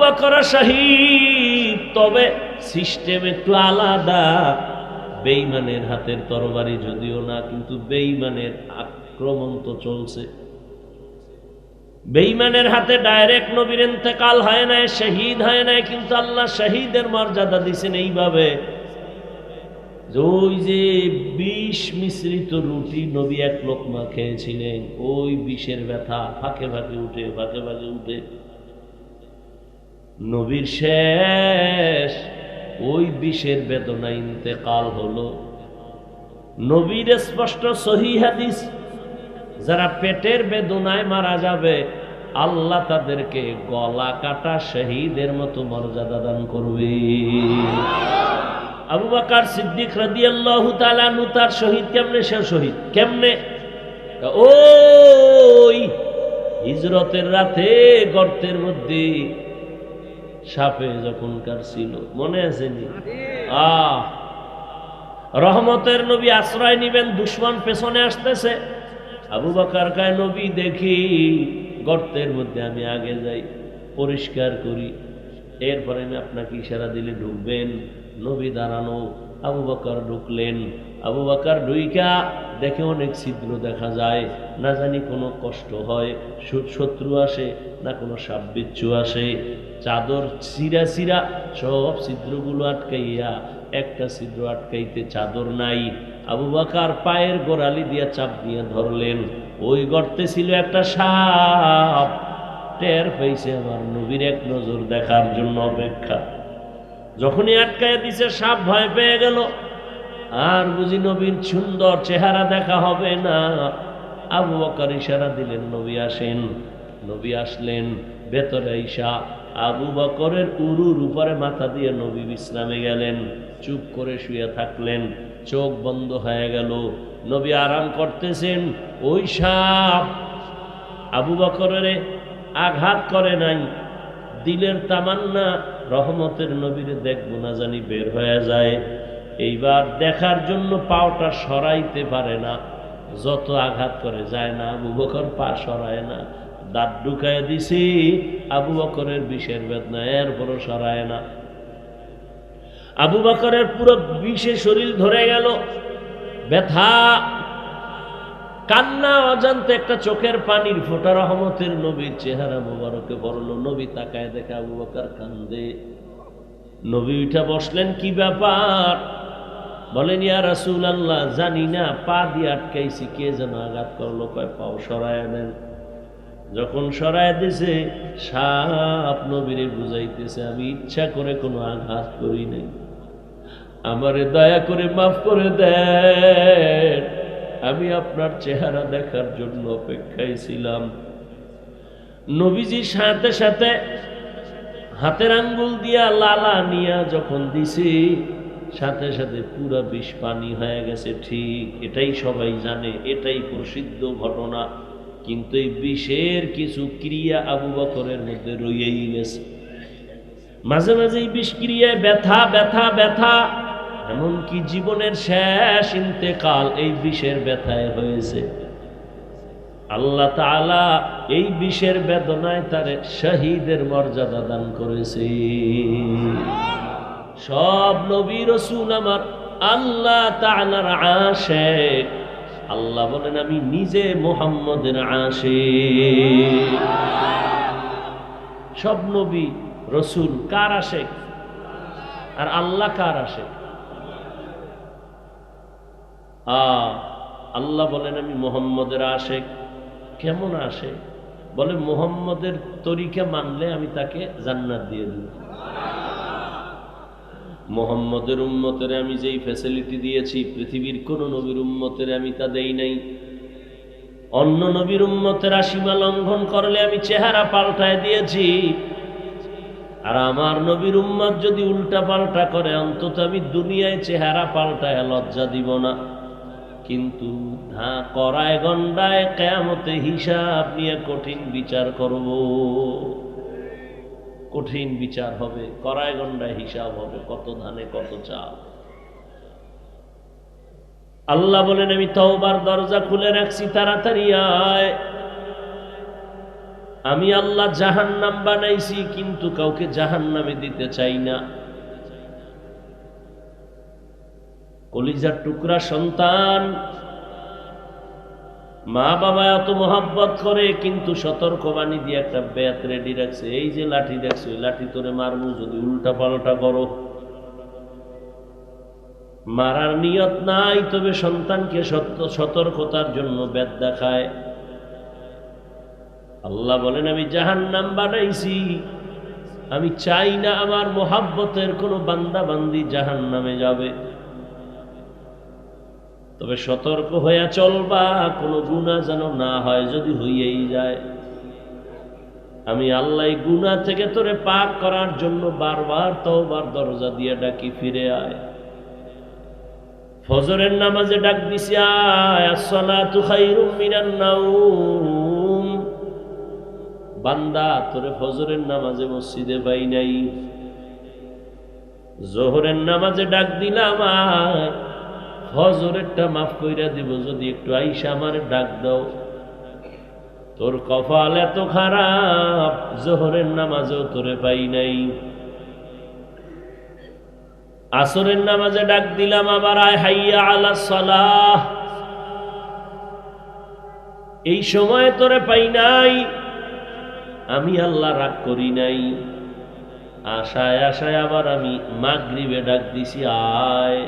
বকর শহীদ, তবে সিস্টেম একটু আলাদা। বেঈমানের হাতের তরবারি যদিও না, কিন্তু বেঈমানের আক্রমণ তো চলছে। বেঈমানের হাতে ডাইরেক্ট নবীর ইন্তেকাল হয় নাই, শহীদ হয় নাই, কিন্তু আল্লাহ শহীদের মর্যাদা দিয়েছেন এইভাবে, ওই যে বিষ মিশ্রিত রুটি নবী এক লোকমা খেয়েছিলেন, ওই বিষের ব্যথা ফাঁকে ফাঁকে উঠে ফাঁকে ফাঁকে উঠে নবীর শেষ ওই বিষের বেদনা ইন্তেকাল হলো। নবীর স্পষ্ট সহিহ হাদিস, যারা পেটের বেদনায় মারা যাবে আল্লাহ তাদেরকে গলা কাটা শহীদের মতো মর্যাদা দান করবে। আবু বকর সিদ্দিক রাদিয়াল্লাহু তাআলা আনহু তার শহীদ কেমনে, সে শহীদ কেমনে? ওই হিজরতের রাতে গর্তের মধ্যে সাপে যখন কাটছিল, মনে আছে নি? রহমতের নবী আশ্রয় নিবেন, দুশমন পেছনে আসতেছে। আবু বকর কয়, নবী দেখি গর্তের মধ্যে আমি আগে যাই, পরিষ্কার করি, এরপরে আমি আপনাকে ইশারা দিলে ঢুকবেন। নবী দাঁড়ানো, আবু বকর ঢুকলেন। আবু বকর ঢুইকা দেখে অনেক ছিদ্র দেখা যায়, না জানি কোনো কষ্ট হয়, শত্রু আসে না কোনো সাপ বিচ্ছু আসে। চাদর চিরা চিরা সব ছিদ্রগুলো আটকাইয়া একটা ছিদ্র আটকাইতে চাদর নাই। আবু বকর পায়ের গোড়ালি দিয়া চাপ দিয়ে ধরলেন, ওই গর্তে ছিল একটা সাপ। টের পেয়েছে আমার নবীর এক নজর দেখার জন্য অপেক্ষা। যখনই আটকায় দিছে সাপ ভয় পেয়ে গেল, আর বুঝি নবীর সুন্দর চেহারা দেখা হবে না। আবু বকর ইশারা দিলেন, নবী আসেন। নবী আসলেন, ভেতরে ঈশা আবু বকরের উরুর উপরে মাথা দিয়ে নবী বিশ্রামে গেলেন, চুপ করে শুয়ে থাকলেন, চোখ বন্ধ হয়ে গেল, নবী আরাম করতেছেন। ওই সাপ আবু বকরের আঘাত করে নাই, দিলের তামান্না রহমতের নবীরে দেখবো না জানি বের হয়ে যায়। এইবার দেখার জন্য পাওটা সরাইতে পারে না, যত আঘাত করে যায় না, আবু বকর পা সরায় না, দাঁত ঢুকায় দিছি আবু বকরের বিষের বেদনা, এরপরও সরায় না। আবু বকরের পুরো বিষে শরীর ধরে গেল, ব্যথা, কান্না, অজান্তে একটা চোখের পানির ফোঁটা রহমতের নবীর চেহারা মোবারকে পড়ল। নবী তাকায় দেখে আবু বকর কান্দে। নবী উঠা বসলেন, কি ব্যাপার? বলেন, ইয়া রাসূলুল্লাহ, জানি না, পা দিয়ে আটকাইছি, কে যেন আঘাত করলো। কয়, পাও সরায় দেন। যখন সরায় দিছে, সাপ নবীরে বুঝাইতেছে, আমি ইচ্ছা করে কোনো আঘাত করি নাই, আমারে দয়া করে মাফ করে দেন, আমি আপনার চেহারা দেখার জন্য অপেক্ষায় ছিলাম। নবীজির সাথে সাথে হাতের আঙ্গুল দিয়া লালা নিয়া যখন দিছি, সাথে সাথে পুরা বিষ পানি হয়ে গেছে। ঠিক, এটাই সবাই জানে, এটাই প্রসিদ্ধ ঘটনা, কিন্তু এই বিষের কিছু ক্রিয়া আবু বকরের মধ্যে রয়েই গেছে। মাঝে মাঝে এই বিষ ক্রিয়ায় ব্যথা ব্যথা ব্যথা, এমনকি জীবনের শেষ ইন্তেকাল এই বিষের ব্যথায় হয়েছে। আল্লাহ তাআলা এই বিষের বেদনায় তার শহীদের মর্যাদা দান করেছে। সব নবী রাসূল আমার আল্লাহ তাআলার আশিক। আল্লাহ বলেন, আমি নিজে মুহাম্মদের আশিক। সব নবী রাসূল কার আশিক? আর আল্লাহ কার আশিক? আল্লাহ বলেন, আমি মুহাম্মদের আশিক। কেমন আশিক? বলে, মুহাম্মদের তরিকা মানলে আমি তাকে জান্নাত দিয়ে দেব। মুহাম্মদের উম্মতের আমি যেই ফ্যাসিলিটি দিয়েছি, পৃথিবীর কোন নবীর উম্মতের আমি তা দেই নাই। অন্য নবীর উম্মতেরা সীমা লঙ্ঘন করলে আমি চেহারা পাল্টায় দিয়েছি, আর আমার নবীর উম্মত যদি উল্টা পাল্টা করে, অন্তত আমি দুনিয়ায় চেহারা পাল্টায় লজ্জা দিব না, কিন্তু করায় গন্ডায় কিয়ামতে হিসাব নিয়ে কঠিন বিচার করব। কঠিন বিচার হবে, করায় গন্ডায় হিসাব হবে, কত ধানে কত চাল। আল্লাহ বলেন, আমি তওবার দরজা খুলে রাখছি, তাড়াতাড়ি আয়। আমি আল্লাহ জাহান্নাম বানাইছি, কিন্তু কাউকে জাহান্নামে দিতে চাই না। কলিজার টুকরা সন্তান, মা বাবা এত মোহাব্বত করে, কিন্তু সতর্কবাণী দিয়ে একটা ব্যাত রেডি রাখছে, এই যে লাঠি দেখছো, ওই লাঠি তোরে মারবো যদি উল্টা পাল্টা করো। মারার নিয়ত নাই, তবে সন্তানকে সতর্কতার জন্য ব্যাত দেখায়। আল্লাহ বলেন আমি জাহান্নাম বানাইছি, আমি চাই না আমার মোহাব্বতের কোনো বান্দা বান্দি জাহান্নামে যাবে। তবে সতর্ক হইয়া চলবা, কোনো গুনাহ যেন না হয়, যদি হইয়াই যায়। আমি আল্লাহ গুনাহ থেকে তোরে পাক করার জন্য বারবার তওবার দরজা দিয়ে ডাকি, ফিরে আয়। ফজরের নামাজে ডাক দিছি, আয়, আসসালাতু খায়রুম মিনান নাওম। বান্দা, তোরে ফজরের নামাজে মসজিদে পাই নাই। জোহরের নামাজে ডাক দিলাম, আয়, ফজরেরটা মাফ কইরা দিব, যদি একটু আইসা আমার ডাক দাও। তোর কপাল এত খারাপ, জোহরের নামাজেও তোরে পাই নাই। আসরের নামাজে ডাক দিলাম, আবার আয়, হাইয়া আলাস সালাহ। এই সময় তোরে পাই নাই। আমি আল্লাহ রাগ করি নাই। আশায় আশায় আবার আমি মাগরিবে ডাক দিছি, আয়।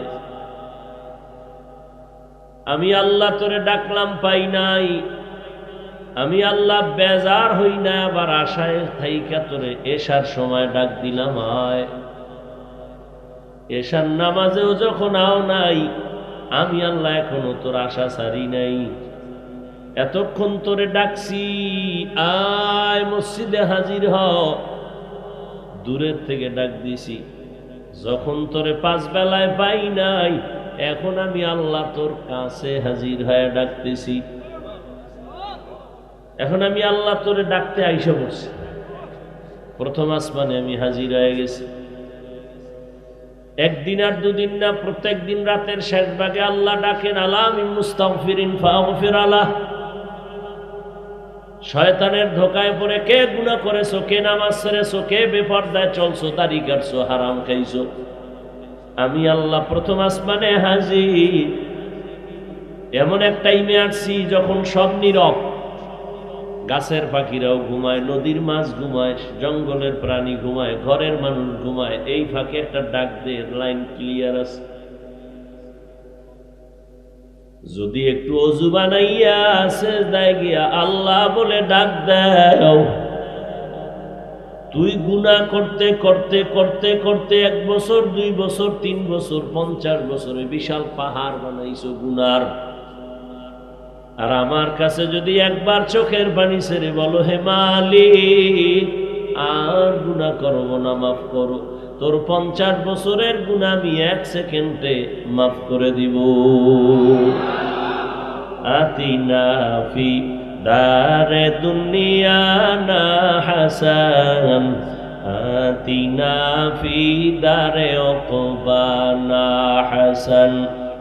আমি আল্লাহ তোরে ডাকলাম, পাই নাই। আমি আল্লাহ বেজার হই না, আবার আশায় থাইকা তোরে এশার সময় ডাক দিলাম, আয়। এশার নামাজেও যখন আও নাই, আমি আল্লাহ এখনো তোর আশা ছাড়ি নাই। এতক্ষণ তোরে ডাকছি, আয় মসজিদে হাজির হ। দূরের থেকে ডাক দিছি, যখন তোরে পাঁচ বেলায় পাই নাই, এখন আমি আল্লাহ তোর কাছে হাজির হয়ে ডাকতেছি। এখন আমি আল্লাহ তোরে ডাকতে আইসা পড়ছি, প্রথম আসমানে আমি হাজির হয়ে গেছি। একদিন আর দুদিন না, প্রত্যেক দিন রাতের শেষ ভাগে আল্লাহ ডাকেন, আলা মিন মুস্তাগফিরিন ফাগফির আলাহ। শয়তানের ধোকায় পড়ে কে গুনাহ করেছো, কে নামাজ ছেড়েছো, কে বেপরদায় চলছো, দাড়ি কাটছো, হারাম খাইছো, আমি আল্লাহ প্রথম আসমানে হাজির। এমন এক টাইমে আসছি যখন সব নীরব, গাছের পাখিরাও ঘুমায়, নদীর মাছ ঘুমায়, জঙ্গলের প্রাণী ঘুমায়, ঘরের মানুষ ঘুমায়। এই ফাঁকে একটা ডাক দিয়ে লাইন ক্লিয়ার আছে, যদি একটু অজু বানাইয়া সেজদায় গিয়া আল্লাহ বলে ডাক দাও। তুই গুনাহ করতে করতে করতে করতে 1 বছর, 2 বছর, 3 বছর, 50 বছরে বিশাল পাহাড় বানাইছো গুনার। আর আমার কাছে যদি একবার চোখের পানি ছেড়ে বলো, হে মালিক আর গুনাহ করব না, মাফ করো, তোর 50 বছরের গুনাহ আমি 1 সেকেন্ডে মাফ করে দিব। আতিনা ফি দারে দুনিয়া না হাসান, আতিনা ফি দারে উকবা না হাসান,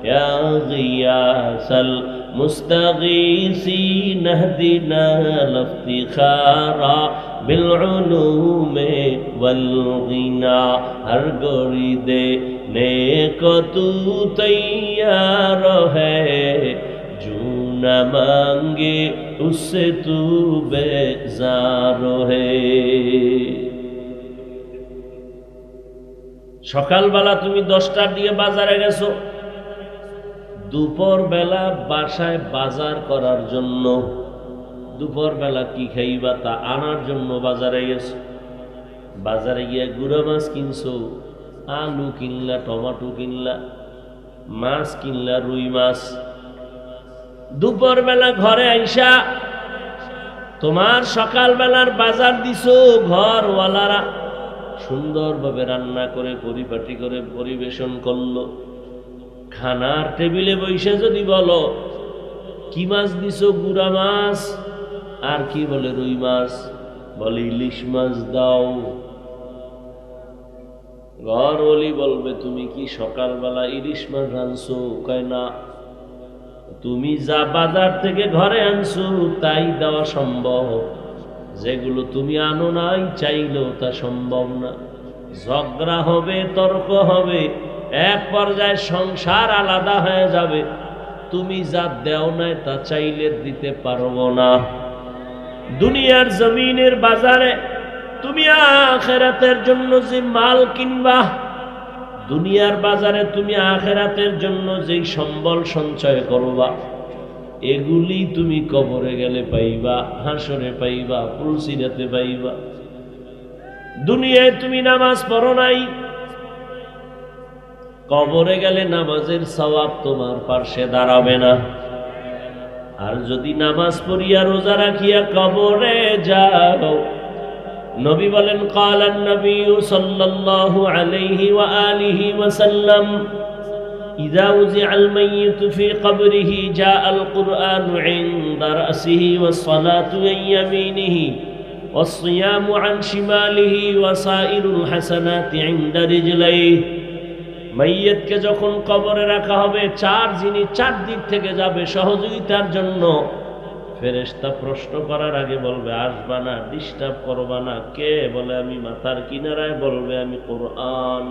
ইয়া গিয়াসাল মুস্তাগীসিন ইহদিনা লিফতিখারা বিল উলুমে ওয়াল গিনা। হর গরি দে নেক তু তৈয়ার হ্যায়, जो न मांगे उससे तू बेजार है। সকালবেলা তুমি 10টার দিকে বাজারে গেছো, দুপুর বেলা বাসায় বাজার করার জন্য, দুপুর বেলা কি খাইবা তা আনার জন্য বাজারে গেছো। বাজারে গিয়ে গুঁড়া মাছ কিনছো, আলু কিনলা, টমেটো কিনলা, মাছ কিনলা, রুই মাছ। দুপুর বেলা ঘরে আইসা তোমার সকালবেলার বাজার দিছো, ঘরওয়ালারা সুন্দরভাবে রান্না করে পরিপাটি করে পরিবেশন করলো। খানার টেবিলে বসে যদি বলো কি মাছ দিছো, গুড়া মাছ, আর কি বলে রুই মাছ, বলে ইলিশ মাছ দাও। ঘরওয়ালি বলবে তুমি কি সকালবেলা ইলিশ মাছ রাঁধছো? কয় না, তুমি যা বাজার থেকে ঘরে আনছো তাই দেওয়া সম্ভব, যেগুলো তুমি আনো নাই, চাইলেও তা সম্ভব না। ঝগড়া হবে, তর্ক হবে, এক পর্যায়ে সংসার আলাদা হয়ে যাবে। তুমি যা দেও নাই তা চাইলে দিতে পারবো না। দুনিয়ার জমিনের বাজারে তুমি আখিরাতের জন্য যে মাল কিনবা, দুনিয়ার বাজারে তুমি আখিরাতের জন্য যেই সম্বল সঞ্চয় করবা, এগুলি তুমি কবরে গেলে পাইবা, হাসরে পাইবা, পুলসিরাতে পাইবা। দুনিয়ায় তুমি নামাজ পড়ো নাই, কবরে গেলে নামাজের সওয়াব তোমার পাশে দাঁড়াবে না। আর যদি নামাজ পড়িয়া রোজা রাখিয়া কবরে যাও, নবী বলেন ক্বালান নবী সাল্লাল্লাহু আলাইহি ওয়া আলিহি ওয়া সাল্লাম ইযা উযিআল মাইয়িতু ফি কবরিহি জাআল কুরআনু ইনদা রাসিহি ওয়াস সালাতু আন ইয়ামিনিহি ওয়াস সিয়ামু আন শিমালিহি ওয়া সাইরুল হাসানাতি ইনদা রিজলাইহি। মাইয়িতকে যখন কবরে রাখা হবে, চার জিনিস চার দিক থেকে যাবে সহযোগিতার জন্য। ফেরেশতা প্রশ্ন করার আগে বলবে আসবা না, ডিস্টার্ব করবা না। কে বলে আমি মাথার কিনারায়, বলবে আমি কোরআন।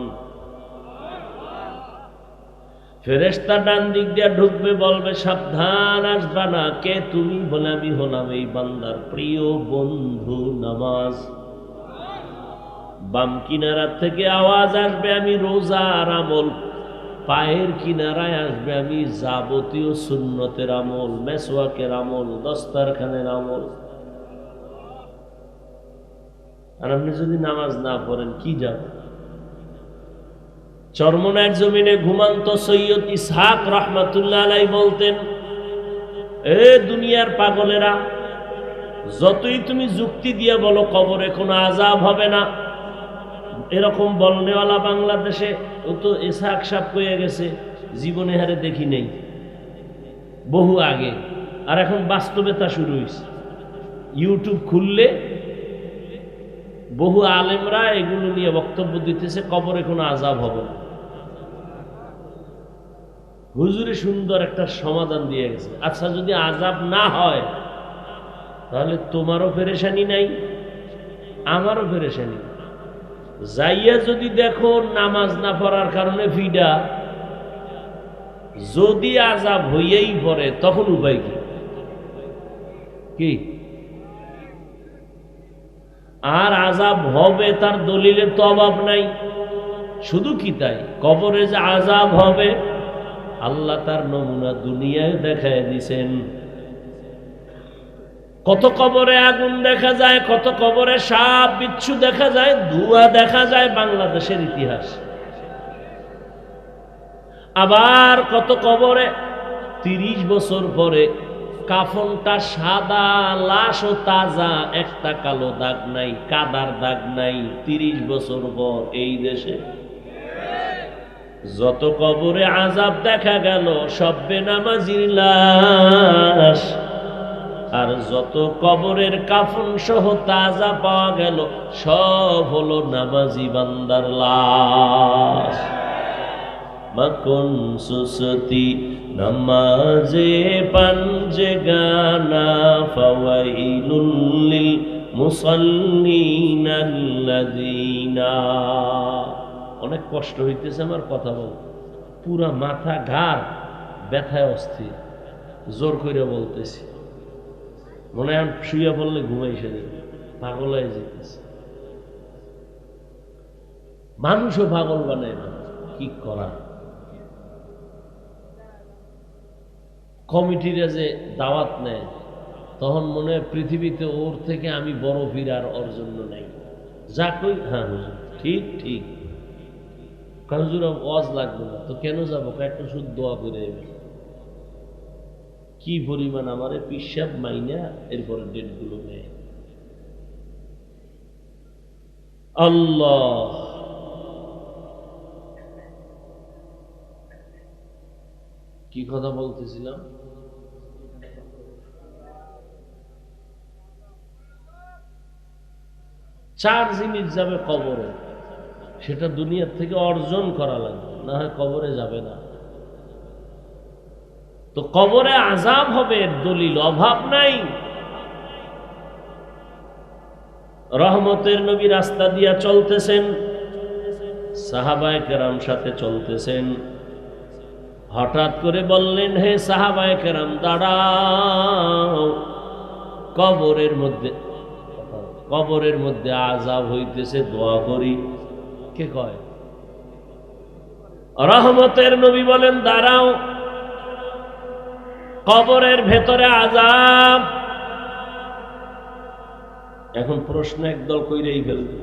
ফেরেশতা ডান দিক দিয়ে ঢুকবে, বলবে সাবধান আসবা না। কে তুমি? বলে আমি হলাম এই বান্দার প্রিয় বন্ধু নামাজ। বাম কিনারা থেকে আওয়াজ আসবে আমি রোজার আমল। পায়ের কিনারায় আসবে আমি যাবতীয় সুন্নতের আমল, মেসওয়াকের আমল, দস্তারখানের আমল। আর আপনি যদি নামাজ না পড়েন কি যাবে? চরমনার জমিনে ঘুমান্ত সৈয়দ ইসহাক রহমাতুল্লাহ আলাইহি বলতেন, এ দুনিয়ার পাগলেরা, যতই তুমি যুক্তি দিয়ে বলো কবরে কোনো আযাব হবে না, এরকম বলনেওয়ালা বাংলাদেশে ও তো ইসহাক সাহেব কয়ে গেছে, জীবনে হারে দেখি নেই, বহু আগে। আর এখন বাস্তবে তা শুরু হয়েছে। ইউটিউব খুললে বহু আলেমরা এগুলো নিয়ে বক্তব্য দিতেছে, কবরে কোনো আযাব হবে না। হুজুরে সুন্দর একটা সমাধান দিয়ে গেছে। আচ্ছা, যদি আযাব না হয় তাহলে তোমারও পেরেশানি নাই, আমারও পেরেশানি। যাইয়া যদি দেখো নামাজ না পড়ার কারণে ফিডা, যদি আযাব হইয়াই পড়ে তখন উপায় কি? আর আযাব হবে তার দলিলের তো অভাব নাই। শুধু কি তাই, কবরে যে আযাব হবে আল্লাহ তার নমুনা দুনিয়ায় দেখায় দিছেন। কত কবরে আগুন দেখা যায়, কত কবরে সাপ বিচ্ছু দেখা যায়, ধোঁয়া দেখা যায়, বাংলাদেশের ইতিহাস। আবার কত কবরে 30 বছর পরে কাফনটা সাদা, লাশও তাজা, একটা কালো দাগ নাই, কাদার দাগ নাই। 30 বছর পর এই দেশে যত কবরে আযাব দেখা গেল সব বেনামাজির লাশ। আর যত কবরের কাফন সহ তাজা পাওয়া গেল সব হলো নামাজি বান্দার লাশ। মাখন সুসতি নামাজে পাঞ্জে গানা ফাওয়াইলুল লিল মুসাল্লিনাল্লাযিনা। অনেক কষ্ট হইতেছে আমার কথা বল, পুরা মাথা ঘাড় ব্যথায় অস্থির, জোর করে বলতেছি। মনে হয় শুয়ে পড়লে ঘুমাইছে, পাগল হয়ে যেতেছে। মানুষও পাগল বানায় না, কি করা। কমিটিরা যে দাওয়াত নেয় তখন মনে হয় পৃথিবীতে ওর থেকে আমি বড় পীর আর ওর জন্য নেই। যা কই হ্যাঁ হুজুর ঠিক ঠিক, হুজুর ওয়াজ লাগবে না তো কেন যাবো, একটা শুধু দোয়া করে দেবে। কি পরিমাণ আমারে পিসাব মাইনা এরপরে ডেটগুলো নেয়। আল্লাহ, কি কথা বলতেছিলাম? চার জিনিস যাবে কবরে, সেটা দুনিয়ার থেকে অর্জন করা লাগবে, না হয় কবরে যাবে না। তো কবরে আযাব হবে এর দলিল অভাব নাই। রহমতের নবী রাস্তা দিয়া চলতেছেন, সাহাবায়ে কেরাম সাথে চলতেছেন। হঠাৎ করে বললেন, হে সাহাবায়ে কেরাম দাঁড়াও, কবরের মধ্যে আযাব হইতেছে, দোয়া করি। কে কয়? রহমতের নবী বলেন, দাঁড়াও, কবরের ভেতরে আযাব। এখন প্রশ্ন একদল কইরেই ফেলবে,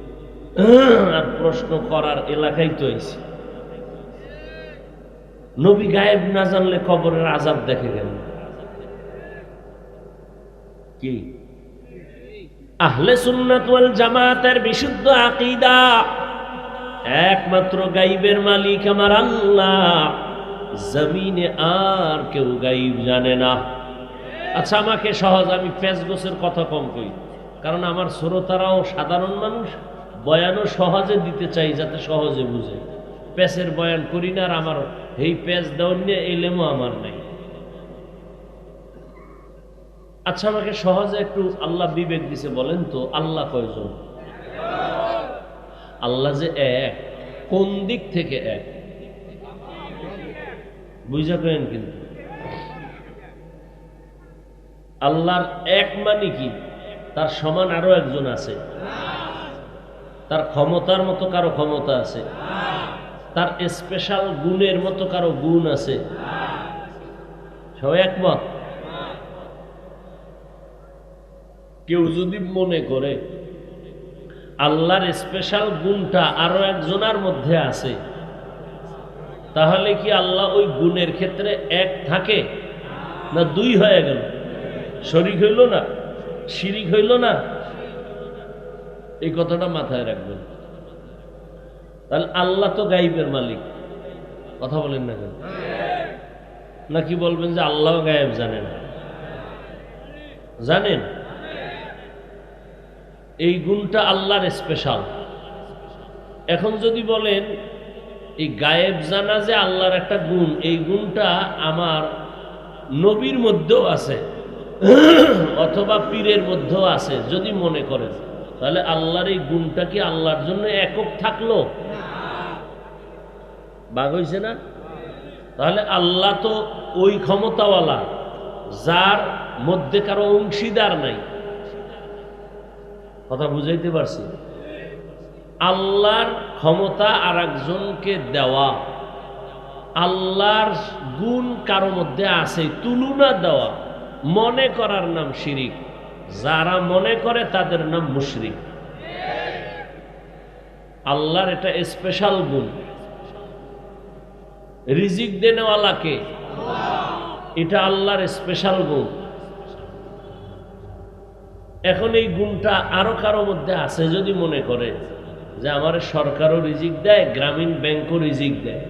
আর প্রশ্ন করার এলাকায় তো হইছে। নবী গায়েব না জানলে কবরের আযাব দেখে গেল কি? আহলে সুন্নাত ওয়াল জামাতের বিশুদ্ধ আকীদা, একমাত্র গায়বের মালিক আমার আল্লাহ, জমিনে আর কেউ গায়ব জানে না। আচ্ছা, আমাকে সহজ, আমি পেঁচ গোছের কথা কম কই, কারণ আমার শ্রোতারাও সাধারণ মানুষ, বয়ানও সহজে দিতে চাই যাতে সহজে বুঝে। পেঁচের বয়ান করি না, আর আমার এই পেঁচ দেওয়ার নিয়ে এলেমও আমার নাই। আচ্ছা, আমাকে সহজে একটু আল্লাহ বিবেক দিছে, বলেন তো আল্লাহ কয়জন? আল্লাহ যে এক, কোন দিক থেকে এক বুঝা করেন? কিন্তু আল্লাহর এক মানে কি? তার সমান আরো একজন আছে? তার ক্ষমতার মতো কারো ক্ষমতা আছে? তার স্পেশাল গুণের মতো কারো গুণ আছে? সবাই একমত? কেউ যদি মনে করে আল্লাহর স্পেশাল গুণটা আরো একজনের মধ্যে আছে, তাহলে কি আল্লাহ ওই গুণের ক্ষেত্রে এক থাকে না দুই হয়ে গেল? শরীক হইল না, শিরিক হইল না? এই কথাটা মাথায় রাখবেন। তাহলে আল্লাহ তো গায়েবের মালিক, কথা বলেন না কেন? নাকি বলবেন যে আল্লাহ গায়েব জানে না? জানেন। এই গুণটা আল্লাহর স্পেশাল। এখন যদি বলেন এই গায়েব জানা যে আল্লাহর একটা গুণ, এই গুণটা আমার নবীর মধ্যেও আছে অথবা পীরের মধ্যেও আছে, যদি মনে করেন, তাহলে আল্লাহর এই গুণটা কি আল্লাহর জন্য একক থাকলো? বাগ হইছে না? তাহলে আল্লাহ তো ওই ক্ষমতাওয়ালা যার মধ্যে কারো অংশীদার নাই। কথা বুঝাইতে পারছি? আল্লাহর ক্ষমতা আর একজনকে দেওয়া, আল্লাহর গুণ কারো মধ্যে আছে, তুলনা দেওয়া, মনে করার নাম শিরিক। যারা মনে করে তাদের নাম মুশরিক। আল্লাহর এটা স্পেশাল গুণ। রিজিক দেনেওয়ালাকে, এটা আল্লাহর স্পেশাল গুণ। এখন এই গুণটা আরো কারো মধ্যে আছে, যদি মনে করে যে আমার সরকারও রিজিক দেয়, গ্রামীণ ব্যাংকও রিজিক দেয়,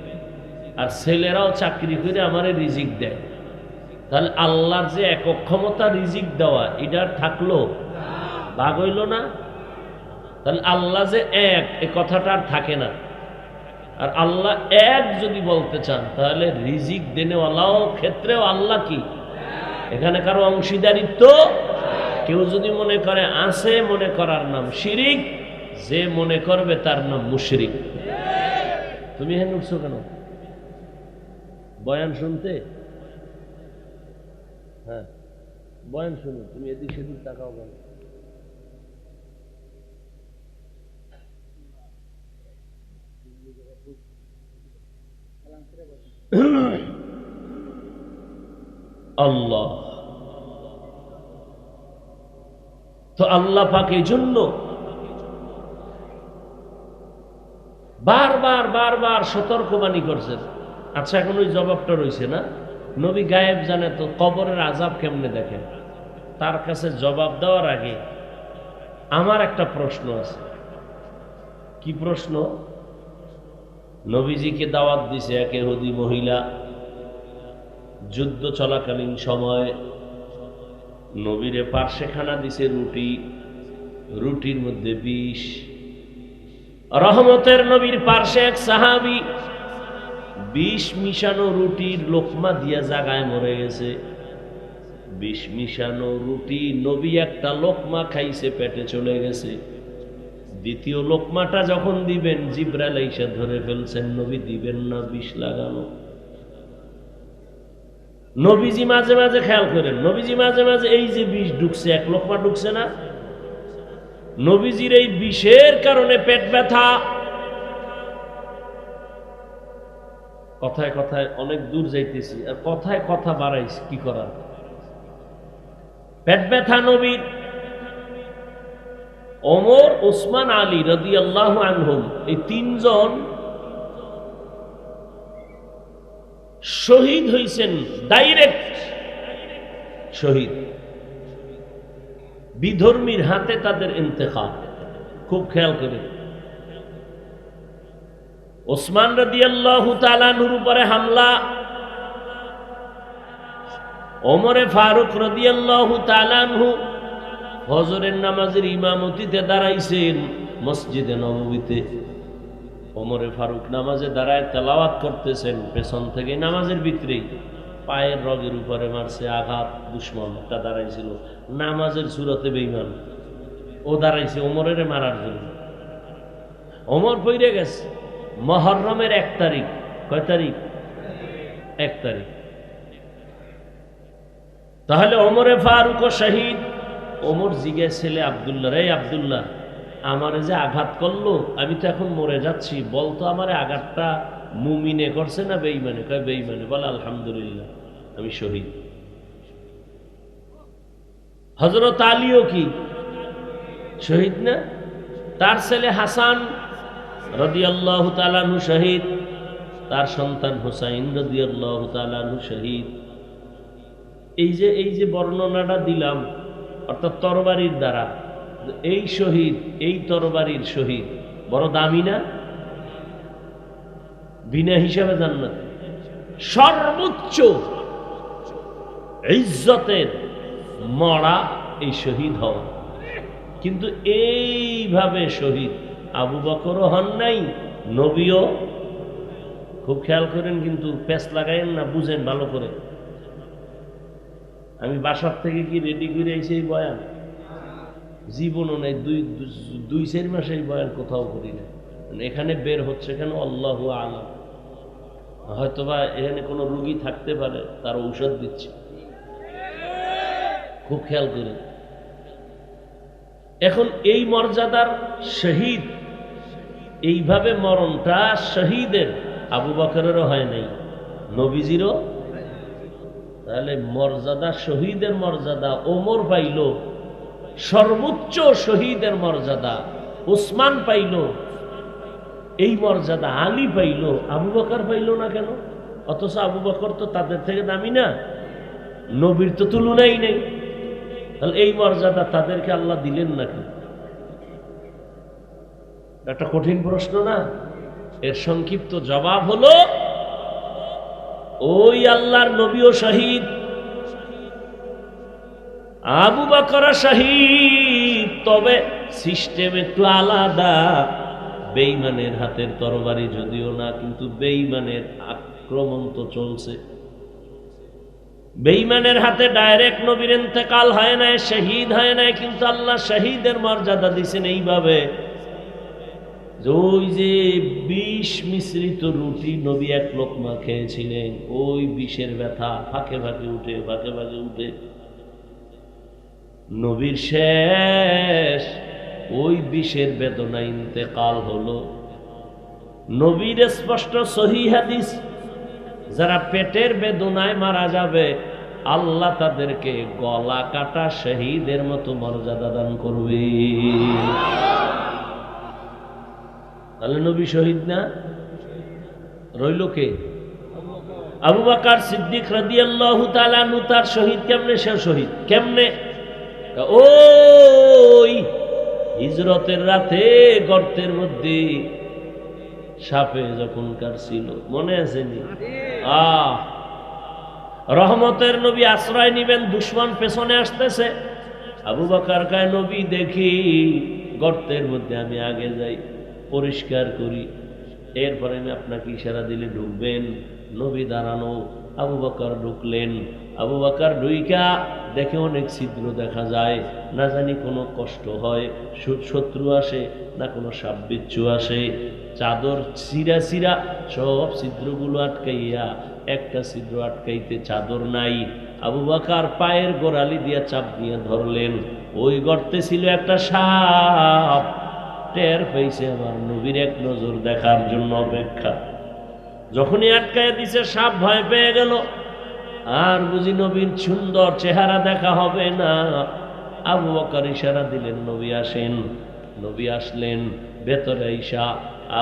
আর ছেলেরাও চাকরি করে আমার রিজিক দেয়, তাহলে আল্লাহর যে একক ক্ষমতা রিজিক দেওয়া, এটার থাকলো? ভাগ হইল না? তাহলে আল্লাহ যে এক, এ কথাটা আর থাকে না। আর আল্লাহ এক যদি বলতে চান, তাহলে রিজিক দেনেওয়ালাও ক্ষেত্রেও আল্লাহ কি? এখানে কারো অংশীদারিত্ব? কেউ যদি মনে করে আছে, মনে করার নাম শিরিক। যে মনে করবে তার নাম মুশরিক। তুমি হেন উঠছো কেন? বয়ান শুনতে? হ্যাঁ, বয়ান শুনো। তুমি এদিক সেদিক তাকাও কেন? আল্লাহ তো আল্লাহ পাক এই জন্য বারবার বারবার সতর্কবাণী করছেন। আচ্ছা, এখন ওই জবাবটা রয়েছে না, নবী গায়েব জানে, তো কবরের আযাব কেমনে দেখেন? তার কাছে জবাব দেওয়ার আগে আমার একটা প্রশ্ন আছে। কি প্রশ্ন? নবীজিকে দাওয়াত দিছে এক ইহুদি মহিলা, যুদ্ধ চলাকালীন সময় নবীরে পার্শ্বেখানা দিছে রুটি, রুটির মধ্যে বিষ। রহমতের নবীর পার্শ্বে এক সাহাবী বিষ মিশানো রুটির লোকমা দিয়া জাগায় মরে গেছে। বিষ মিশানো রুটি নবী একটা লোকমা খাইছে, পেটে চলে গেছে। দ্বিতীয় লোকমাটা যখন দিবেন জিবরাইল এসে ধরে ফেলছেন, নবী দিবেন না বিষ লাগানো। নবীজি মাঝে মাঝে খেয়াল করেন, নবীজি মাঝে মাঝে এই যে বিষ ঢুকছে, এক লোকমা ঢুকছে না, নবীজির এই বিষের কারণে পেট ব্যথা। কথায় কথায় অনেক দূর যাইতেছি, আর কথায় কথা বাড়াইছি, কি করার। পেট ব্যথা নবীর। ওমর, ওসমান, আলী রাদিয়াল্লাহু আনহুম, এই তিনজন শহীদ হইছেন, ডাইরেক্ট শহীদ। বিধর্মীর হাতে তাদের ইন্তেকাল। খুব খেয়াল করে, ওসমান রাদিয়াল্লাহু তাআলা আনহুর উপরে হামলা, ওমরে ফারুক রাদিয়াল্লাহু তাআলা আনহু ফজরের নামাজের ইমামতিতে দাঁড়াইছেন মসজিদে নববীতে। ওমরে ফারুক নামাজে দাঁড়ায় তেলাওয়াত করতেছেন, পেছন থেকে নামাজের ভিতরেই পায়ের রগের উপরে মারছে আঘাত। দুশমনটা দাঁড়াইছিল নামাজের সুরতে বেঈমান, ও দাঁড়াইছে ওমরের মারার জন্য। ওমর পইরে গেছে। মুহররমের 1 তারিখ, কয় তারিখ? 1 তারিখ। তাহলে ওমরে ফারুক শহীদ। ওমর জিজ্ঞেস ছেলে আব্দুল্লাহ, রে আব্দুল্লাহ, আমারে যে আঘাত করলো, আমি তো এখন মরে যাচ্ছি, বলতো আমারে আঘাতটা মুমিনে করছে না বেঈমানে? কয় বেঈমানে। বলে আলহামদুলিল্লাহ, আমি শহীদ। হযরত আলীও কি শহীদ না? তার ছেলে হাসান রাদিয়াল্লাহু তাআলা আনহু শহীদ, তার সন্তান হুসাইন রাদিয়াল্লাহু তাআলা আনহু শহীদ। এই যে বর্ণনাটা দিলাম, অর্থাৎ তরবারির দ্বারা, এই শহীদ, এই তরবারির শহীদ বড় দামি না? বিনা হিসাবে জান্নাত। সর্বোচ্চ ইজ্জতের মরা এই শহীদ হওয়া। কিন্তু এইভাবে শহীদ আবু বকরও হন নাই, নবীও। খুব খেয়াল করেন, কিন্তু পেঁচ লাগাইন না, বুঝেন ভালো করে। আমি বাসার থেকে কি রেডি করে আইছি এই বয়ান? জীবনও নেই, 2-4 মাস এই বয়ান কোথাও করি না। এখানে বের হচ্ছে কেন আল্লাহু আলাম। হয়তোবা এখানে কোনো রুগী থাকতে পারে, তার ঔষধ দিচ্ছে। খুব খেয়াল করে। এখন এই মর্যাদার শহীদ, এইভাবে মরণটা শহীদের আবু বকরেরও হয় নাই, নবীজিরও। তাহলে মর্যাদা, শহীদের মর্যাদা ওমর পাইল, সর্বোচ্চ শহীদের মর্যাদা উসমান পাইল, এই মর্যাদা আলী পাইল, আবু বকর পাইল না কেন? অথচ আবু বকর তো তাদের থেকে দামি না, নবীর তো তুলনাই নেই। তাহলে এই মর্যাদা তাদেরকে আল্লাহ দিলেন নাকি? একটা কঠিন প্রশ্ন না? এর সংক্ষিপ্ত জবাব হলো, ওই আল্লাহর নবীও শহীদ, আবু বকর শহীদ, তবে সিস্টেম একটু আলাদা। বেঈমানের হাতের তরবারি যদিও না, কিন্তু বেঈমানের আক্রমণ তো চলছে। বেঈমানের হাতে ডাইরেক্ট নবীর ইন্তেকাল হয় না, শহীদ হয় না, কিন্তু আল্লাহ শহীদের মর্যাদা দিয়েছেন এইভাবে। ওই যে বিষ মিশ্রিত রুটি নবী 1 লোকমা খেয়েছিলেন, ওই বিষের ব্যথা ফাঁকে ফাঁকে উঠে, ফাঁকে ফাঁকে উঠে নবীর শেষ ওই বিষের বেদনা ইন্তেকাল হলো। নবীর স্পষ্ট সহিহ হাদিস, যারা পেটের বেদনায় মারা যাবে আল্লাহ তাদেরকে গলা কাটা শহীদের মতো মর্যাদা দান করবে। তাহলে নবী শহীদ না? রইল কে? আবু বকর সিদ্দিক রাদিয়াল্লাহু তাআলা আনহু। তার শহীদ কেমনে? সে শহীদ কেমনে? ওই হিজরতের রাতে গর্তের মধ্যে সাপে যখন কাটছিল, মনে আছে নি? রহমতের নবী আশ্রয় নিবেন, দুশমন পেছনে আসতেছে। আবু বকর কয়, নবী দেখি গর্তের মধ্যে আমি আগে যাই, পরিষ্কার করি, এরপরে আমি আপনাকে ইশারা দিলে ঢুকবেন। নবী দাঁড়ানো, আবু বকর ঢুকলেন। আবু বকর ঢুইকা দেখে অনেক ছিদ্র দেখা যায়, না জানি কোনো কষ্ট হয়, শত্রু আসে না কোনো সাপ বিচ্ছু আসে। চাদর চিরা চিরা সব ছিদ্রগুলো আটকাইয়া একটা ছিদ্র আটকাইতে চাদর নাই। আবু বকর পায়ের গোড়ালি দিয়া চাপ দিয়ে ধরলেন, ওই গর্তে ছিল একটা সাপ। টের পেয়েছে আমার নবীর এক নজর দেখার জন্য অপেক্ষা। যখনই আটকায় দিছে সাপ ভয় পেয়ে গেল, আর বুঝি নবীর সুন্দর চেহারা দেখা হবে না। আবু বকর ইশারা দিলেন, নবী আসেন। নবী আসলেন, ভেতরে আইসা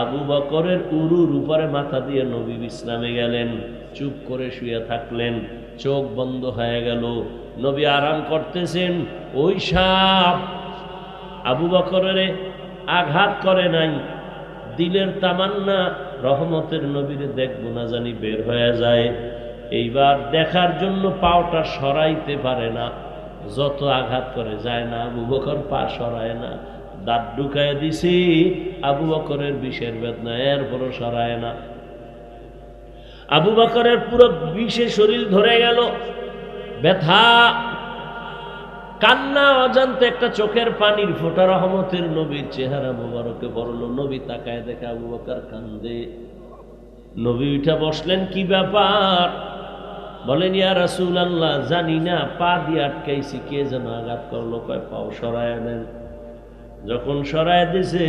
আবু বকরের উরুর উপরে মাথা দিয়ে নবী বিশ্রামে গেলেন। চুপ করে শুয়ে থাকলেন, চোখ বন্ধ হয়ে গেল। নবী আরাম করতেছেন। ওই সাপ আবু বকরের আঘাত করে নাই। দিলের তামান্না রহমতের নবীরে দেখবো না জানি বের হয়ে যায়। এইবার দেখার জন্য পাওটা সরাইতে পারে না, যত আঘাত করে যায় না। আবু বকর পা সরায় না, দাঁত ঢুকায় দিছি আবু বকরের বিষের বেদনা, এরপরও সরায় না। আবু বকরের পুরো বিষে শরীর ধরে গেল, ব্যথা, কান্না, অজান্তে একটা চোখের পানির ফোঁটা রহমতের নবীর চেহারা মোবারকে পড়লো। নবী তাকায় দেখে আবু বকর কান্দে। নবী উঠা বসলেন, কি ব্যাপার? বলেন, ইয়া রাসূলুল্লাহ, জানি না, পা দিয়ে আটকাইছি, কে যেন আঘাত করলো। কয়, পাও সরায় দেন। যখন সরায় দিছে,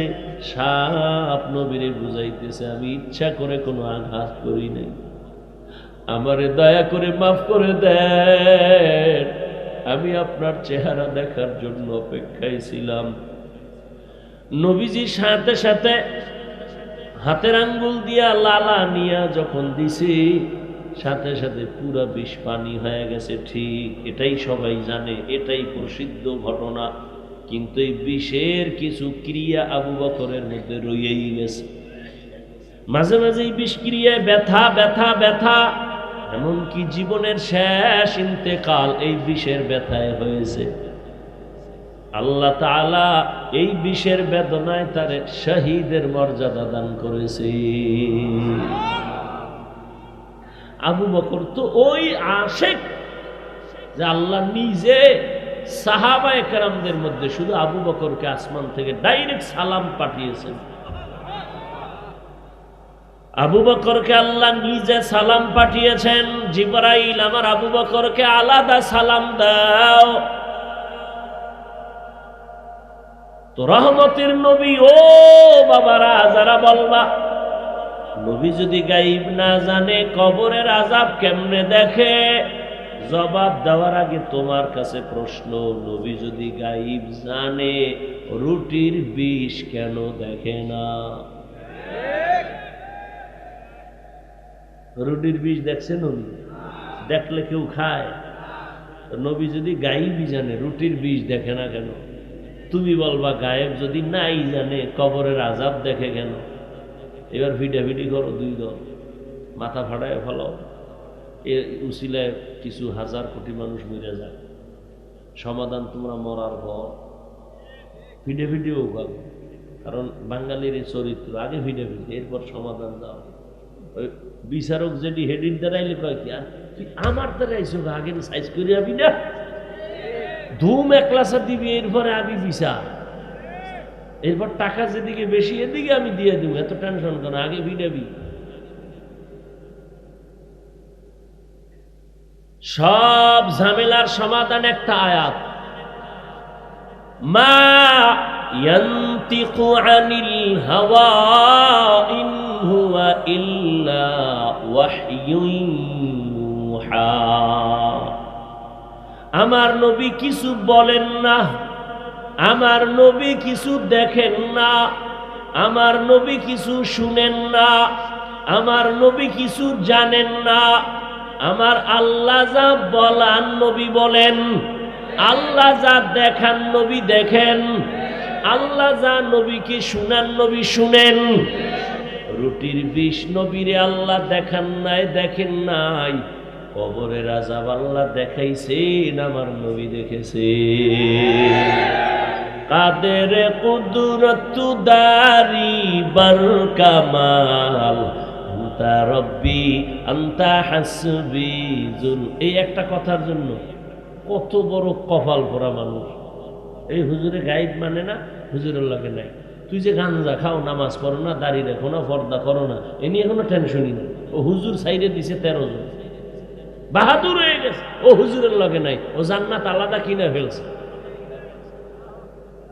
সাপ নবীরে বুঝাইতেছে, আমি ইচ্ছা করে কোনো আঘাত করি নাই, আমারে দয়া করে মাফ করে দেন, আমি আপনার চেহারা দেখার জন্য অপেক্ষায় ছিলাম। নবীজি সাথে সাথে হাতের আঙ্গুল দিয়া লালা নিয়া যখন দিছি, সাথে সাথে পুরা বিষ পানি হয়ে গেছে। ঠিক, এটাই সবাই জানে, এটাই প্রসিদ্ধ ঘটনা। কিন্তু এই বিষের কিছু ক্রিয়া আবু বকরের মধ্যে রয়েই গেছে। মাঝে মাঝে এই বিষ ক্রিয়ায় ব্যথা ব্যথা ব্যথা, এমনকি জীবনের শেষ ইন্তেকাল এই বিষের ব্যথায় হয়েছে। আল্লাহ তাআলা এই বিষের বেদনায় তারে শহীদের মর্যাদা দান করেছে। আবু বকর তো ওই আশেক যে আল্লাহ নিজে সাহাবায়ে কেরামদের মধ্যে শুধু আবু বকরকে আসমান থেকে ডাইরেক্ট সালাম পাঠিয়েছেন। আবু বকরকে আল্লাহ নিজে সালাম পাঠিয়েছেন, জিবরাইল, আমার আবু বকরকে আলাদা সালাম দাও। তো রহমতের নবী, ও বাবারা যারা বলবা নবী যদি গায়েব না জানে, কবরের আযাব কেমনে দেখে, জবাব দেওয়ার আগে তোমার কাছে প্রশ্ন, নবী যদি গায়েব জানে, রুটির বিষ কেন দেখে না? রুটির বিষ দেখছে নবী? দেখলে কেউ খায়? নবী যদি গায়েবই জানে, রুটির বিষ দেখে না কেন? তুমি বলবা গায়েব যদি নাই জানে, কবরের আযাব দেখে কেন? এবার ভিডাভিডি করো দুই দল, মাথা ফাটায় ফেলাও। এ উসিলায় কিছু হাজার কোটি মানুষ মরে যায়। সমাধান তোমরা মরার পর ভিডাভিডিও পাবো, কারণ বাঙালির এই চরিত্র, আগে ভিডাভিডি, এরপর সমাধান দাও। ওই বিচারক যেটি হেডির দ্বারাইলে কয় কি, আর তুই আমার দ্বারাইছো, আগে সাইজ করে আবি না, ধুম একলাসা দিবি, এরপরে আবি বিচার, এরপর টাকা যেদিকে বেশি এদিকে আমি দিয়ে দিব, এত টেনশন কেন, আগে ভিডাবি। সব ঝামেলার সমাধান একটা আয়াত, মা ইয়ান্তিকু আনিল হাওয়া ইন হুয়া ইল্লা ওয়াহয়ুন ইউহা। আমার নবী কিছু বলেন না, আমার নবী কিছু দেখেন না, আমার নবী কিছু শুনেন না, আমার নবী কিছু জানেন না। আমার আল্লাহ যা বলান নবী বলেন, আল্লাহ যা দেখান নবী দেখেন, আল্লাহ যা নবীকে শুনান নবী শুনেন। রুটির বিষ নবীরে আল্লাহ দেখান নাই, দেখেন নাই, কবরের আযাব আল্লাহ দেখাইছেন, আমার নবী দেখেছে। কাদের কুদরত দারি বার কামাল, আনতা রব্বি আনতা হাসবি জুল। এই একটা কথার জন্য কত বড় কপাল পরা মানুষ, এই হুজুরে গাইড মানে না, হুজুরের লাগে নাই। তুই যে গাঞ্জা খাও, নামাজ পড়ো না, দাড়ি রাখো না, পর্দা করো না, এ নিয়ে কোনো টেনশনই নেই। ও হুজুর সাইডে দিছে 13 জন, বাহাদুর হয়ে গেছে, ও হুজুরের লগে নাই, ও জান্নাত আলাদা কিনে ফেলছে।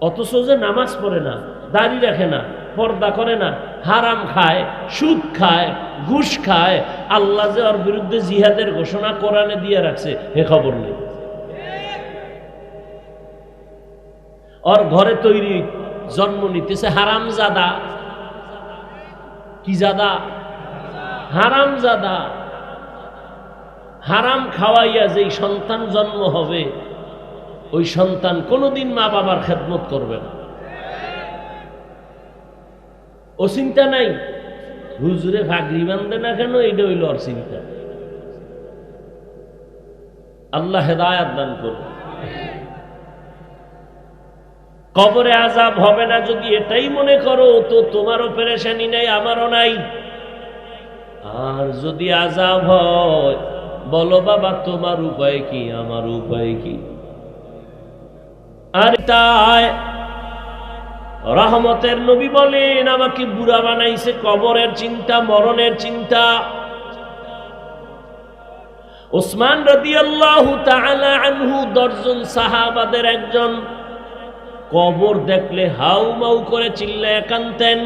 অথচ যে নামাজ পড়ে না, দাড়ি রাখে না, পর্দা করে না, হারাম খায়, সুদ খায়, ঘুষ খায়, আল্লাহ যে ওর বিরুদ্ধে জিহাদের ঘোষণা কোরআনে দিয়ে রাখছে হে খবর নেই। ওর ঘরে তৈরি জন্ম নিতেছে হারামজাদা। কি জাদা? হারামজাদা। হারাম খাওয়াইয়া যেই সন্তান জন্ম হবে, ওই সন্তান কোনোদিন মা বাবার খেদমত করবে না। ও চিন্তা নাই হুজুরে ভাগরি বান্ধে না কেন, এইটা হইল ওর চিন্তা। আল্লাহ হেদায়াত দান করবে। কবরে আযাব হবে না যদি এটাই মনে করো, তো তোমারও পেরেশানি নাই, আমারও নাই। আর যদি আযাব হয়, বলো বাবা তোমার উপায় কি, আমার উপায় কি? আর তাই রহমতের নবী বলেন, আমাকে বুড়া বানাইছে কবরের চিন্তা, মরণের চিন্তা। উসমান রাদিয়াল্লাহু তাআলা আনহু 10 জন সাহাবাদের একজন, কবর দেখলে হাউ মাউ করে চিল্লায় কাঁদতেন।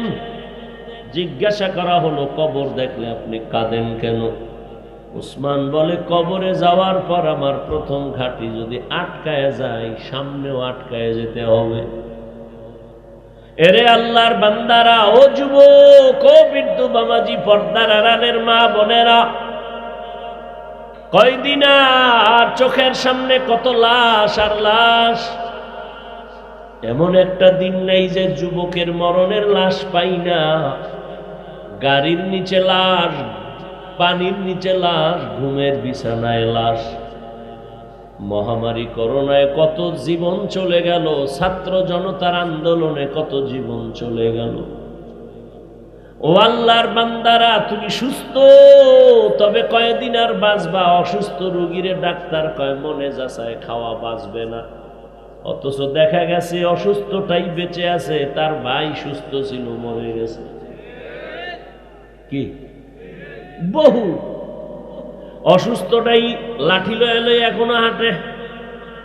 জিজ্ঞাসা করা হলো, কবর দেখলে আপনি কাঁদেন কেন? উসমান বলে, কবরে যাওয়ার পর আমার প্রথম ঘাটি যদি আটকায় যায়, সামনেও আটকায় যেতে হবে। এরে আল্লাহর বান্দারা, ও যুবক, ও বৃদ্ধ বাবাজি, পর্দার আড়ালের মা বোনেরা, কয়দিন আর চোখের সামনে কত লাশ আর লাশ। এমন একটা দিন নেই যে যুবকের মরণের লাশ পাই না। গাড়ির নিচে লাশ, পানির নিচে লাশ, ঘুমের বিছানায় লাশ। মহামারী করোনায় কত জীবন চলে গেল, ছাত্র জনতার আন্দোলনে কত জীবন চলে গেল। ও আল্লাহর বান্দারা, তুমি সুস্থ, তবে কয়দিন আর বাঁচবা? অসুস্থ রোগীরে ডাক্তার কয় মনে যাচায় খাওয়া বাঁচবে না। অথচ দেখা গেছে অসুস্থটাই বেঁচে আছে, তার ভাই সুস্থ ছিল, মরে গেছে। কি বহু অসুস্থটাই লাঠি লয়ে লয়ে এখনো হাঁটে,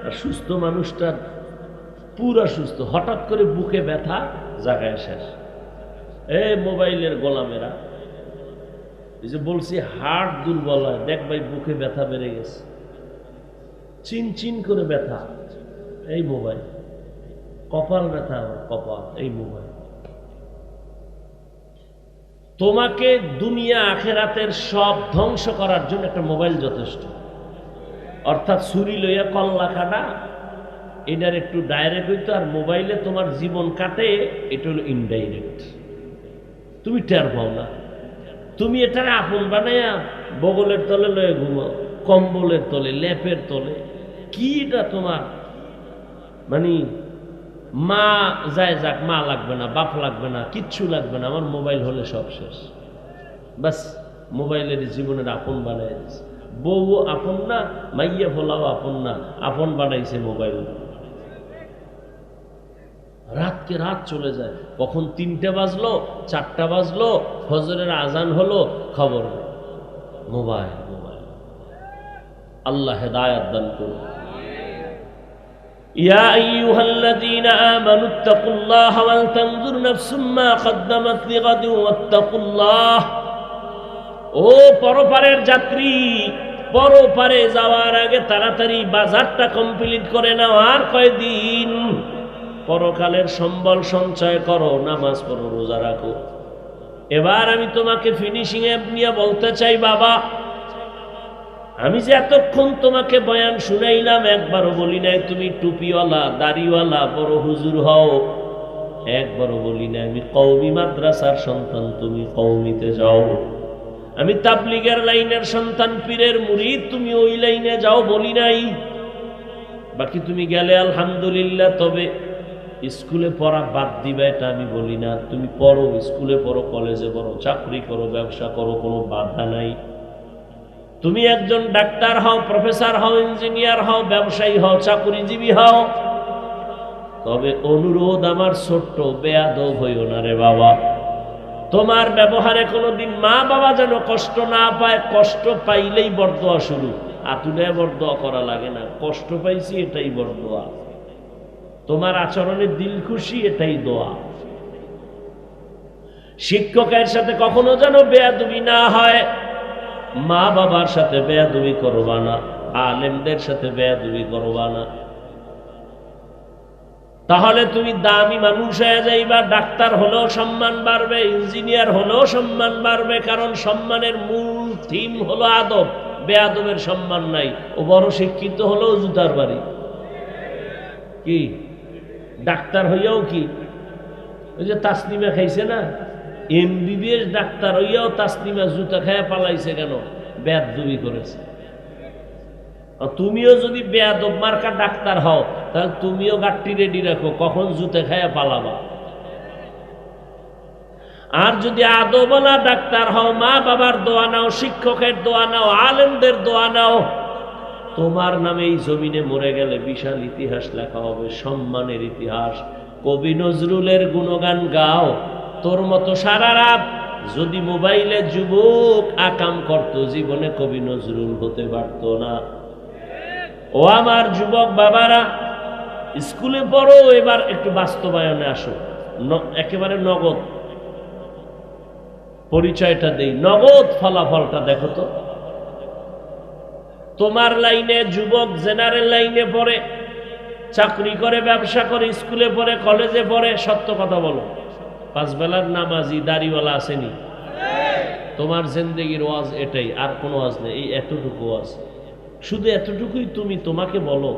আর সুস্থ মানুষটার পুরা সুস্থ, হঠাৎ করে বুকে ব্যথা, জায়গায় শেষ। মোবাইলের গোলামেরা, এই যে বলছি হার্ট দুর্বল হয়, দেখ ভাই বুকে ব্যথা বেড়ে গেছে, চিন চিন করে ব্যথা, এই মোবাইল। কপাল ব্যথা, আমার কপাল, এই মোবাইল। তোমাকে দুনিয়া আখেরাতের সব ধ্বংস করার জন্য একটা মোবাইল যথেষ্ট। অর্থাৎ ছুরি লইয়া কল্লা কাটা, এটার একটু ডাইরেক্ট হইতো, আর মোবাইলে তোমার জীবন কাটে, এটা হলো ইনডাইরেক্ট। তুমি টের পাও না। তুমি এটারে আপন বানাইয়া বগলের তলে লয়ে ঘুমাও, কম্বলের তলে, লেপের তলে। কি এটা তোমার মানে, মা যায় যাক, মা লাগবে না, বাপ লাগবে না, কিচ্ছু লাগবে না, আমার মোবাইল হলে সব শেষ। বাস, মোবাইলের জীবনের আপন বানাই দিচ্ছে। বউ আপন না, মাইয়া ফোলাও আপন না, আপন বানাইছে মোবাইল। রাতকে রাত চলে যায়, কখন 3টা বাজলো, 4টা বাজলো, ফজরের আজান হলো, খবর নেই। Mobile mobile. আল্লাহ হেদায়াত দান করুন। ইয়া আইয়ুহাল্লাযীনা আমানু ইত্তাকুল্লাহ ওয়াল তানজুর নাফসুম মা কদ্দামাত লিগাদিন ওয়াত্তাকুল্লাহ। ও পরপারের যাত্রী, পরপারে যাওয়ার আগে তাড়াতাড়ি বাজারটা কমপ্লিট করে নাও। আর কয়দিন? পরকালের সম্বল সঞ্চয় করো, নামাজ পড়ো, রোজা রাখো। এবার আমি তোমাকে ফিনিশিং এ নিয়ে বলতে চাই, বাবা, আমি যে এতক্ষণ তোমাকে বয়ান শুনাইলাম, একবারও বলি নাই তুমি টুপিওয়ালা, দাড়িওয়ালা বড় হুজুর হও। একবারও বলি নাই আমি কওমি মাদ্রাসার সন্তান, তুমি কওমিতে যাও। আমি তাবলীগের লাইনের সন্তান, পীরের মুরিদ, তুমি ওই লাইনে যাও, বলি নাই। বাকি তুমি গেলে আলহামদুলিল্লাহ, তবে স্কুলে পড়া বাদ দিবা এটা আমি বলি না। তুমি পড়ো, স্কুলে পড়ো, কলেজে পড়ো, চাকরি করো, ব্যবসা করো, কোনো বাধা নাই। তুমি একজন ডাক্তার হও, প্রফেসর হও, ইঞ্জিনিয়ার হও, ব্যবসায়ী হও, চাকুরিজীবী হও, তবে অনুরোধ আমার ছোট্ট, বেয়াদব হইও না রে বাবা। তোমার ব্যবহারে কোনোদিন মা বাবা যেন কষ্ট না পায়। কষ্ট পাইলেই বরদোয়া শুরু। আতুলায় বরদোয়া করা লাগে না, কষ্ট পাইছি এটাই বরদোয়া। তোমার আচরণে দিল খুশি, এটাই দোয়া। শিক্ষকের সাথে কখনো যেন বেয়াদবি না হয়। মা বাবার সাথে বেয়াদবি করবা না, আলেমদের সাথে বেয়াদবি করবা না। তাহলে তুমি দামি মানুষ হয়ে যাইবা। ডাক্তার হলেও সম্মান বাড়বে, ইঞ্জিনিয়ার হলেও সম্মান বাড়বে, কারণ সম্মানের মূল থিম হলো আদব। বেয়াদবের সম্মান নাই। ও বড় শিক্ষিত হলেও জুতার বাড়ি। কি ডাক্তার হইয়াও কি ওই যে তাসলিমা খাইছে না, এমবিবিএস ডাক্তার হইয়াও তাসলিমা জুতা খায়া পালাইছে কেন? বেয়াদবি করেছে। তুমিও যদি বেয়াদব মার্কা ডাক্তার হও, তাহলে তুমিও গাট্টি রেডি রাখো, কখন জুতে খায়া পালাবা। আর যদি আদবওয়ালা ডাক্তার হও, মা বাবার দোয়া নাও, শিক্ষকের দোয়া নাও, আলেমদের দোয়া নাও, তোমার নামে এই জমিনে মরে গেলে বিশাল ইতিহাস লেখা হবে, সম্মানের ইতিহাস। কবি নজরুলের গুণগান গাও। তোর মতো সারা রাত যদি মোবাইলে যুবক আকাম করত, জীবনে কবি নজরুল হতে পারত না। ও আমার যুবক বাবারা, স্কুলে পড়ো, এবার একটু বাস্তবায়নে আসো। একেবারে নগদ পরিচয়টা দেই, নগদ ফলাফলটা দেখো তো। তোমার লাইনে যুবক জেনারেল লাইনে পড়ে, চাকরি করে, ব্যবসা করে, স্কুলে পড়ে, কলেজে পড়ে, সত্য কথা বলো, 5 বেলার নামাজি দাড়িওয়ালা আসেনি? তোমার জিন্দেগির ওয়াজ এটাই, আর কোনো ওয়াজ নেই। এই এতটুকু ওয়াজ, শুধু এতটুকুই তুমি তোমাকে বলো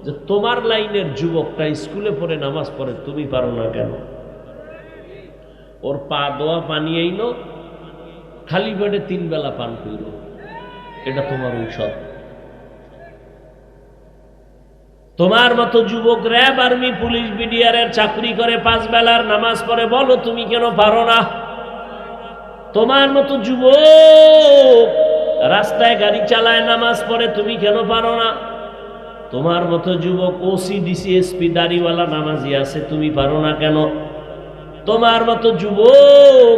যে তোমার লাইনের যুবকটা স্কুলে পড়ে, নামাজ পড়ে, তুমি পারো না কেন? ওর পা দোয়া পানি আইনো, খালি পেটে 3 বেলা পান কইল, এটা তোমার ঔষধ। তোমার মতো যুবক র্যাব, আর্মি, পুলিশ, বিডিআরের চাকরি করে, 5 বেলার নামাজ পড়ে, বলো তুমি কেন পারো না? তোমার মতো যুবক রাস্তায় গাড়ি চালায়, নামাজ পড়ে, তুমি কেন পারো না? তোমার মতো যুবক ওসি, ডিসি, এসপি দাড়িওয়ালা নামাজি আছে, তুমি পারো না কেন? তোমার মতো যুবক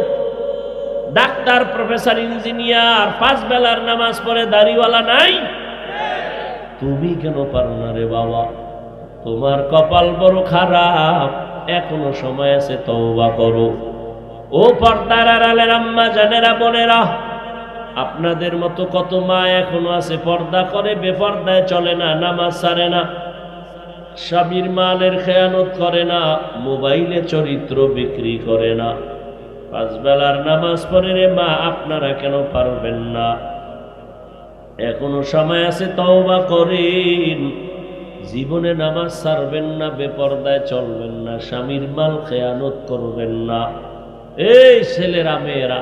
ডাক্তার, প্রফেসর, ইঞ্জিনিয়ার, 5 বেলার নামাজ পড়ে, দাড়িওয়ালা নাই, তুমি কেন পারো না রে বাবা? তোমার কপাল বড় খারাপ, এখনো সময় আছে, তওবা করো। ও পর্দার আড়ালের আম্মা জানেরা, বোনেরা, আপনাদের মতো কত মা এখনো আছে পর্দা করে, বেপর্দায় চলে না, নামাজ ছাড়ে না, স্বামীর মালের খেয়ানত করে না, মোবাইলে চরিত্র বিক্রি করে না, 5 বেলার নামাজ পড়ে রে মা, আপনারা কেন পারবেন না? এখনো সময় আছে, তওবা করেন। জীবনে নামাজ ছাড়বেন না, বেপর্দায় চলবেন না, স্বামীর মাল খেয়ানত করবেন না। এই ছেলেরা, মেয়েরা,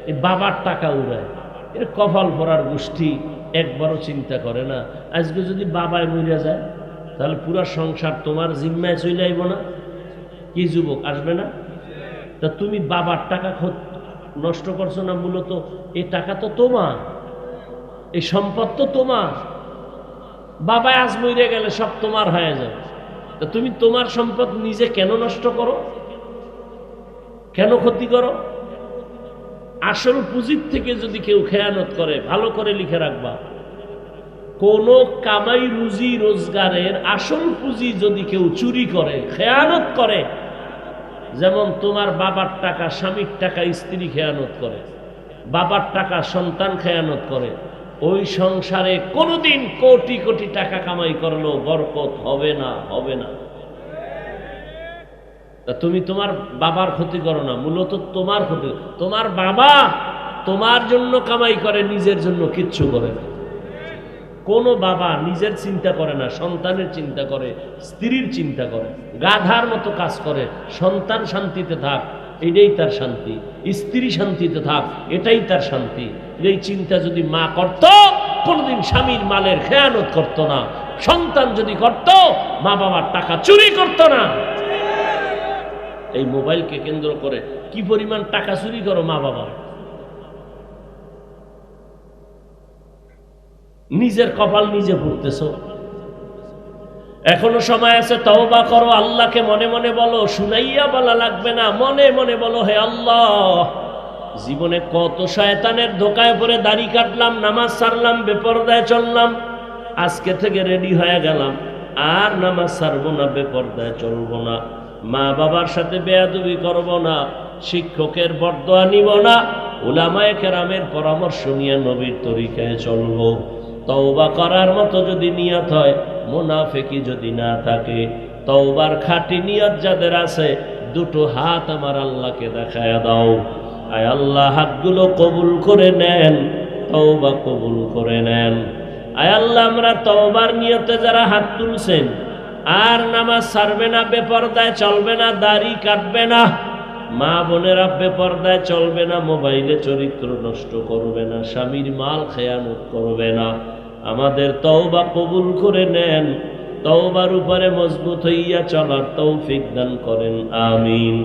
এই বাবার টাকা উড়ায়, এর কপাল পরার গোষ্ঠী একবারও চিন্তা করে না। আজকে যদি বাবায় মরে যায়, তাহলে পুরা সংসার তোমার জিম্মায় চলে আইব না? কি যুবক আসবে না? তা তুমি বাবার টাকা নষ্ট করছো না? মূলত এই টাকা তো তোমার, এই সম্পদ তো তোমার। বাবা আজ মরে গেলে সব তোমার হয়ে যাবে। তা তুমি তোমার সম্পদ নিজে কেন নষ্ট করো, কেন ক্ষতি করো? আসল পুঁজির থেকে যদি কেউ খেয়ানত করে, ভালো করে লিখে রাখবা, কোন কামাই রুজি রোজগারের আসল পুঁজি যদি কেউ চুরি করে, খেয়ানত করে, যেমন তোমার বাবার টাকা, স্বামীর টাকা স্ত্রী খেয়ানত করে, বাবার টাকা সন্তান খেয়ানত করে, ওই সংসারে কোনোদিন কোটি কোটি টাকা কামাই করলেও বরকত হবে না, হবে না। তা তুমি তোমার বাবার ক্ষতি করো না, মূলত তোমার ক্ষতি। তোমার বাবা তোমার জন্য কামাই করে, নিজের জন্য কিচ্ছু করে না। কোনো বাবা নিজের চিন্তা করে না, সন্তানের চিন্তা করে, স্ত্রীর চিন্তা করে, গাধার মতো কাজ করে। সন্তান শান্তিতে থাক, এটাই তার শান্তি, স্ত্রী শান্তিতে থাক, এটাই তার শান্তি। এই চিন্তা যদি মা করত, কোনদিন স্বামীর মালের খেয়ানত করত না। সন্তান যদি করত, মা বাবার টাকা চুরি করত না। এই মোবাইলকে কেন্দ্র করে কি পরিমাণ টাকা চুরি করো মা বাবা। নিজের কপাল নিজে ভুগতেছো। এখনো সময় আছে, তওবা করো, আল্লাহকে মনে মনে বলো, শুনাইয়া বলা লাগবে না, মনে মনে বলো, হে আল্লাহ, জীবনে কত শয়তানের ধোকায় পড়ে দাড়ি কাটলাম, নামাজ ছাড়লাম, বেপরদায় চললাম, আজকে থেকে রেডি হয়ে গেলাম, আর নামাজ ছাড়বো না, বেপরদায় চলবো না, মা বাবার সাথে বেয়াদবি করব না, শিক্ষকের বরদোয়া নিব না, উলামায়ে কেরামের পরামর্শ নিয়ে নবীর তরিকায় চলবো। তওবা করার মতো যদি নিয়ত হয়, মুনাফিকি যদি না থাকে, তওবার খাঁটি নিয়ত যাদের আছে, দুটো হাত আমার আল্লাহকে দেখায়া দাও। আয় আল্লাহ, হাতগুলো কবুল করে নেন, তওবা কবুল করে নেন। আয় আল্লাহ, আমরা তওবার নিয়তে যারা হাত তুলছেন, আর নামাজ ছাড়বে না, বেপরদায় চলবে না, দাড়ি কাটবে না, মা বোনেরা বেপরদায় চলবে না, মোবাইলে চরিত্র নষ্ট করবে না, স্বামীর মাল খেয়ানত করবে না, আমাদের তওবা কবুল করে নেন। তওবার উপরে মজবুত হইয়া চলার তৌফিক দান করেন, আমিন।